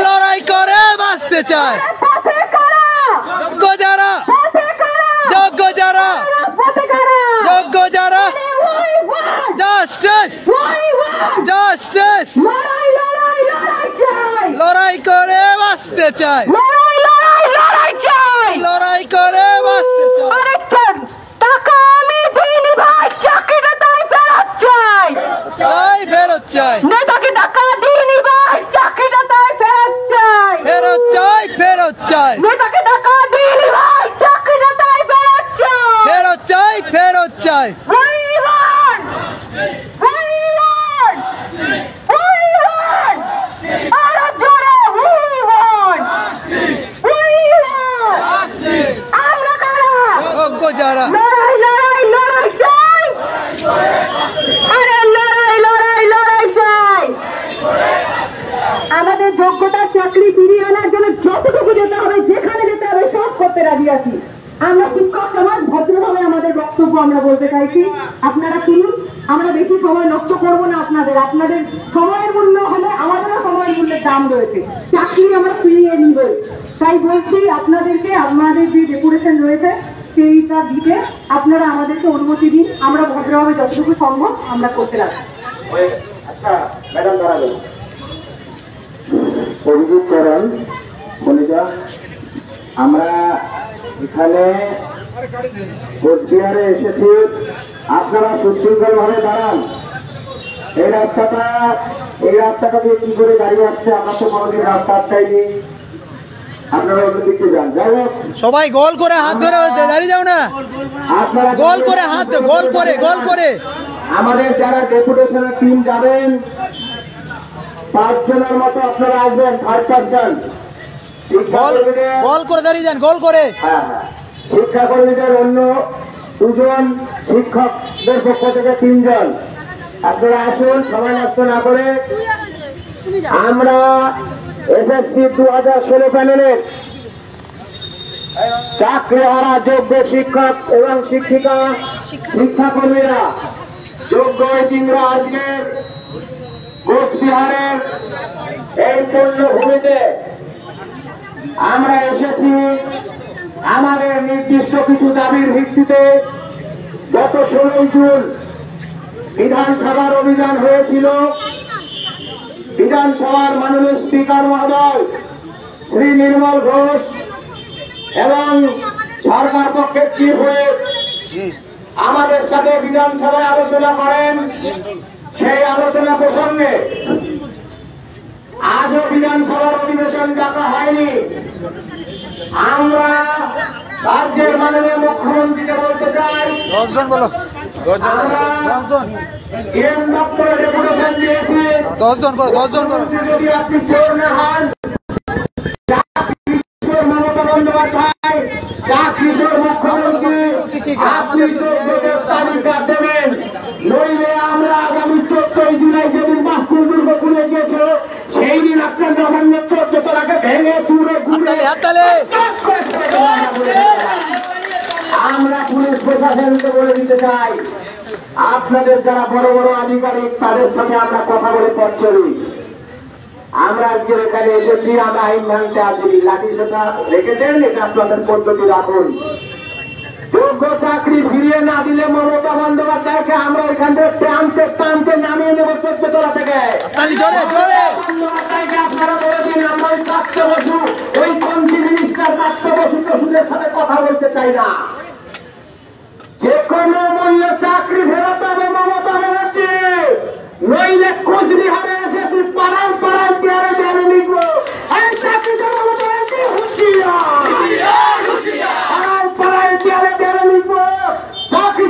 লড়াই করে বাঁচতে চায় যোগ্য যারা জাস্টিস লড়াই করে বাঁচতে চায় লড়াই করে বাঁচতে চায় তাই ফেরত চাই ফেরত চাই ফেরত চাই ফেরত চাই ফেরত চাই যোগ্য যারা আমাদের যোগ্যতার চাকরি ফিরিয়ে আনার জন্য যতটুকু যেতে হবে, যেখানে যেতে হবে, সব করতে রাজি আছি। আমরা শিক্ষক সমাজ ভদ্রভাবে আমাদের বক্তব্য আমরা বলতে চাইছি। আপনারা শুনুন, আমরা বেশি সময় নষ্ট করবো না। আপনাদের সময়ের মূল্য হলে আমাদেরও সময়ের মূল্যের দাম রয়েছে। চাকরি আমরা ফিরিয়ে নিব, তাই বলছি আপনাদেরকে আমাদের যে ডেপুটেশন রয়েছে সেইটা দিতে আপনারা আমাদেরকে অনুমতি দিন। আমরা ভদ্রভাবে যতটুকু সম্ভব আমরা করতে রাখি। আচ্ছা ম্যাডাম দাঁড়াবেন। অভিজিৎ চরণ কলিজা, আমরা এখানে কোচবিহারে এসেছি, আপনারা সুশৃঙ্খল ভাবে দাঁড়ান। এই রাস্তাটা দিয়ে কি করে গাড়ি আসছে? আমরা তো কোনোদিন রাস্তা আটকাইনি, আপনারা অন্য দিকে যান। যাই হোক, সবাই গোল করে হাত ধরে দাঁড়িয়ে যাও না, আপনারা গোল করে হাত গোল করে আমাদের যারা ডেপুটেশনের টিম যাবেন 5 জনের মতো আপনারা আসবেন, 3rd গোল করে দাঁড়িয়ে যান, গোল করে। হ্যাঁ, শিক্ষাকর্মীদের অন্য 2 জন, শিক্ষকদের পক্ষ থেকে 3 জন। আপনারা আসুন, সময় নষ্ট না করে। আমরা এসএসসি 2016 প্যানেলের চাকরিহারা যোগ্য শিক্ষক এবং শিক্ষাকর্মীরা, যোগ্য ইঞ্জিনিয়াররা আজকের কোচবিহারের এই পূর্ণভূমিতে আমরা এসেছি আমাদের নির্দিষ্ট কিছু দাবির ভিত্তিতে। গত 16 জুন বিধানসভার অভিযান হয়েছিল। বিধানসভার মাননীয় স্পিকার মহোদয় শ্রী নির্মল ঘোষ এবং সরকার পক্ষের চিফ হুইপ আমাদের সাথে বিধানসভায় আলোচনা করেন। সেই আলোচনা প্রসঙ্গে আজও বিধানসভার অধিবেশন ডাকা হয়নি। আমরা রাজ্যের মাননীয় মুখ্যমন্ত্রীকে বলতে চাই, 10 জন বলো, 10 জন, ডিএম দপ্তরে ডেপুটেশন দিয়েছি, 10 জন করো, 10 জন করো। যদি আপনি চোর না হন, মমতা বন্দ্যোপাধ্যায় চাকরির মুখ্যমন্ত্রী, আপনি যোগ্যদের তালিকা দেবেন, নইলে আমরা আগামী 14 জুলাই যেদিন মাহফুল দুর্গ খুলে গিয়েছিল সেই দিন আপনার জঘন্য 14 তলাকে ভেঙে চুরে ঘুরে আমরা পুলিশ প্রশাসনকে বলে দিতে চাই, আপনাদের যারা বড় বড় আধিকারিক তাদের সাথে আমরা কথা বলে পথ চলি। আমরা আজকের এখানে এসেছি, আমরা আইন ভাঙতে আসিনি, লাঠি সোটা রেখেছেন, এটা আপনাদের পদ্ধতি রাখুন। যোগ্য চাকরি ফিরিয়ে না দিলে মমতা বন্দ্যোপাধ্যায়কে আমরা এখান থেকে টানতে টানতে নামিয়ে দেবো 14 তলা থেকে। বন্দ্যোপাধ্যায়কে আপনারা বলে দিন, আমরা ওই প্রাপ্ত বসু, ওই মন্ত্রী মিনিস্টার প্রাপ্ত বসু টসুদের সাথে কথা বলতে চাই না। যে কোনো মূল্যে চাকরি ফেরত হবে মমতা ব্যানার্জি, নইলে কোচবিহারে এসেছি পাড়ায় পাড়ায় দেয়ালে দেয়ালে লিখবো এই চাকরিটা মমতা ব্যানার্জি পাড়ায় পাড়ায় দেয়ালে দেয়ালে লিখবো চাকরি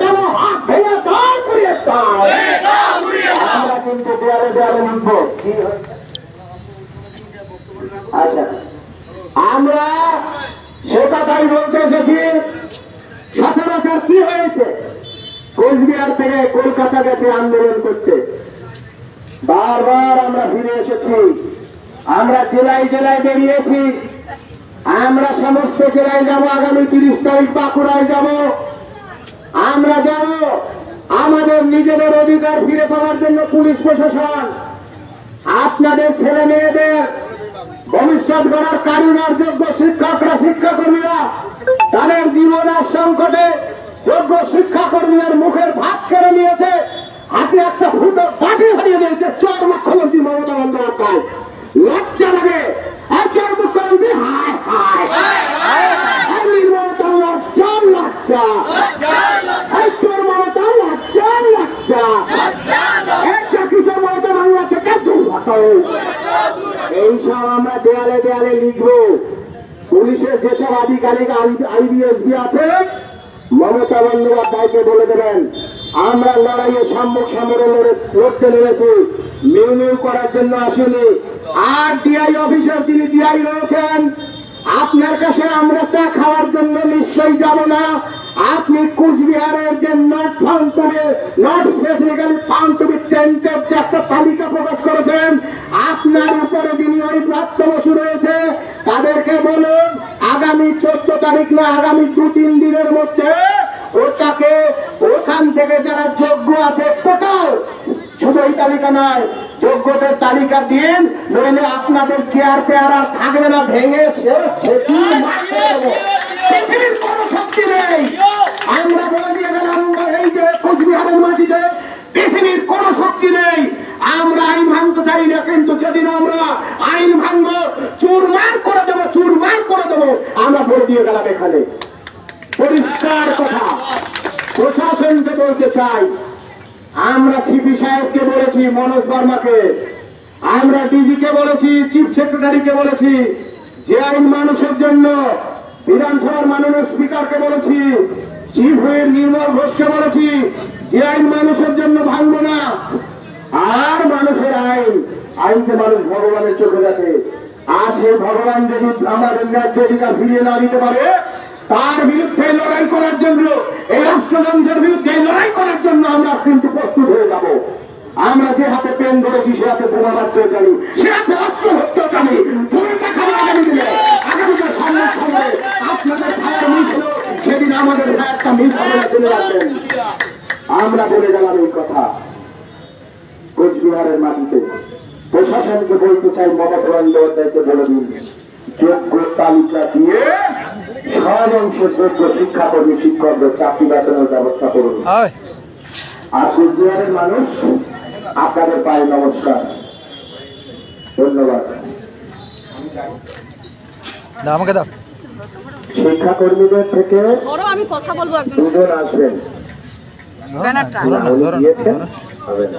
কেন হাত ভেঙে দাঁড় করিয়ে আমরা কিন্তু দেয়ালে দেয়ালে লিখবো। আচ্ছা, আমরা সে কথাই বলতে এসেছি। সচরাচর কি হয়েছে, কোচবিহার থেকে কলকাতা গেছে আন্দোলন করতে, বারবার আমরা ফিরে এসেছি, আমরা জেলায় জেলায় বেরিয়েছি, আমরা সমস্ত জেলায় যাব, আগামী 30 তারিখ বাঁকুড়ায় যাব, আমরা যাব আমাদের নিজেদের অধিকার ফিরে পাওয়ার জন্য। পুলিশ প্রশাসন আপনাদের ছেলে মেয়েদের ভবিষ্যৎ গড়ার কারিগর যোগ্য শিক্ষকরা শিক্ষাকর্মীরা তাদের জীবনের সংকটে যোগ্য শিক্ষাকর্মীদের মুখের ভাত কেড়ে নিয়েছে, হাতে একটা ফুটো বাটি হারিয়ে দিয়েছে চোর মুখ্যমন্ত্রী মমতা বন্দ্যোপাধ্যায়। লজ্জা লাগে চোর মুখ্যমন্ত্রী, হায় হায় মমতা লজ্জা লজ্জা, চোর মমতা লজ্জা লজ্জা, কিশোর মমতা বাংলা থেকে দুর্ঘট। এইসব আমরা দেয়ালে দেয়ালে লিখবো। পুলিশের যেসব আধিকারিক আইবিএসবি আছে মমতা বন্দ্যোপাধ্যায়কে বলে দেবেন, আমরা লড়াইয়ে সম্মুখ সমরে লড়তে নেমেছি, মিউ করার জন্য আসেনি। আর ডিআই অফিসার যিনি ডিআই রয়েছেন, আপনার কাছে আমরা চা খাওয়ার জন্য নিশ্চয়ই যাব না। আপনি কুচবিহারের যে not specifically found to be tainted যে একটা তালিকা প্রকাশ করেছেন, আপনার উপরে যিনি ওই প্রাপ্ত বসু রয়েছে তাদেরকে বলুন আগামী 14 তারিখ না আগামী 2-3 দিনের মধ্যে ওটাকে ওখান থেকে যারা যোগ্য আছে টোটাল, শুধু এই তালিকা নয়, যোগ্যদের তালিকা দিন, নইলে আপনাদের চেয়ার পেয়ার আর থাকবে না, ভেঙে পৃথিবীর কোন শক্তি নেই। আমরা বলে দিয়ে গেলাম এই যে কোচবিহারের মাটিতে পৃথিবীর কোন শক্তি নেই। আমরা আইন ভাঙতে চাই না, কিন্তু যেদিন আমরা আইন ভাঙব চুরমার করে দেবো, চুরমার করে দেবো, আমরা বলে দিয়ে গেলাম এখানে। পরিষ্কার কথা প্রশাসনকে বলতে চাই, আমরা সিপি সাহেবকে বলেছি, মনোজ বর্মাকে, আমরা ডিজিকে বলেছি, চিফ সেক্রেটারিকে বলেছি, যে আইন মানুষের জন্য বিধানসভার মাননীয় স্পিকারকে বলেছি, চিফ হুইপ নির্মল ঘোষকে বলেছি, যে আইন মানুষের জন্য ভাঙবো না। আর মানুষের আইনকে মানুষ ভগবানের চোখে দেখে, আর সেই ভগবান যদি আমাদের ন্যায্য অধিকার ফিরিয়ে না দিতে পারে, তার বিরুদ্ধে লড়াই করার জন্য, এই রাষ্ট্রযন্ত্রের বিরুদ্ধে লড়াই করার জন্য আমরা কিন্তু প্রস্তুত হয়ে যাব। আমরা যে হাতে পেন ধরেছি সে হাতে বোমা মারতে জানি, সে হাতে অস্ত্র ধরতে জানি। ধরে দেখাবো আগামী দিনে, আগামীকাল সামনের সময় আপনাদের ভাইয়ের মিস হল, সেদিন আমাদের ভাইয়েরটা মিস হবে না, জেনে রাখবেন। আমরা বলে গেলাম এই কথা কোচবিহারের মাটিতে। প্রশাসনকে বলতে চাই, মমতা বন্দ্যোপাধ্যায়কে বলে দিন যোগ্য তালিকা দিয়ে সব অংশের যোগ্য শিক্ষাকর্মী শিক্ষকদের চাকরি বেতনের ব্যবস্থা করুন। আর কোচবিহারের মানুষ আপনাদের পায়ে নমস্কার, ধন্যবাদ। আমাকে দাও। শিক্ষাকর্মীদের থেকে আমি কথা বলবো, 2 জন আসবেন। ব্যানারটা উনি দিয়েছেন, হবে না।